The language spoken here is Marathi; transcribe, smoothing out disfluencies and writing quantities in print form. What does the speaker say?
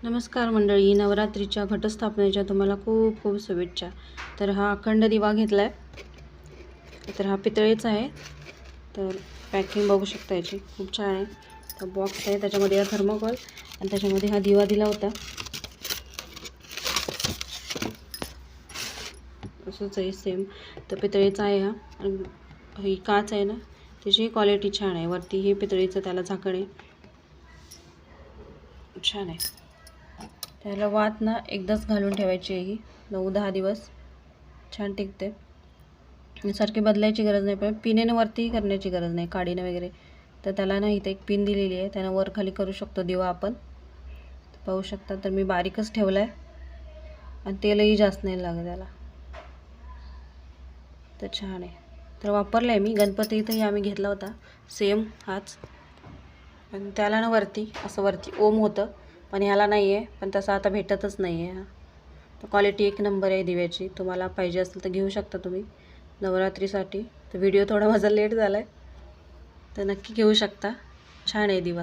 नमस्कार मंडळी, नवरात्रीच्या घटस्थापनेच्या तुम्हाला खूप खूप शुभेच्छा. तर हा अखंड दिवा घेतला आहे. तर हा पितळेचा आहे. तर पॅकिंग बघू शकता याची खूप छान आहे. तर बॉक्स आहे, त्याच्यामध्ये हा थर्मोकॉल आणि त्याच्यामध्ये हा दिवा दिला होता. असंच आहे सेम. तर पितळेचा आहे हा. आणि ही काच आहे ना, त्याची क्वालिटी छान आहे. वरती हे पितळेचं त्याला झाकण आहे, छान आहे. त्याला वात ना एकदाच घालून ठेवायची आहे, ही 9-10 दिवस छान टिकते. आणि सारखी बदलायची गरज नाही, पण पिनेनं वरतीही करण्याची गरज नाही, काडीनं वगैरे. तर त्याला ना इथे एक पिन दिलेली आहे, त्यानं वर खाली करू शकतो दिवा आपण. पाहू शकता. तर मी बारीकच ठेवला आहे आणि तेलही जास्त नाही लागत त्याला. तर छान आहे. तर वापरला आहे मी. गणपतीतही आम्ही घेतला होता सेम हाच. पण त्याला ना वरती असं वरती ओम होतं, पण ह्याला नाही आहे. पण तसं आता भेटतच नाही आहे हा. तर क्वालिटी एक नंबर आहे दिव्याची. तुम्हाला पाहिजे असेल तर घेऊ शकता तुम्ही नवरात्रीसाठी. तर व्हिडिओ थोडा माझा लेट झाला आहे, तर नक्की घेऊ शकता. छान आहे दिवा.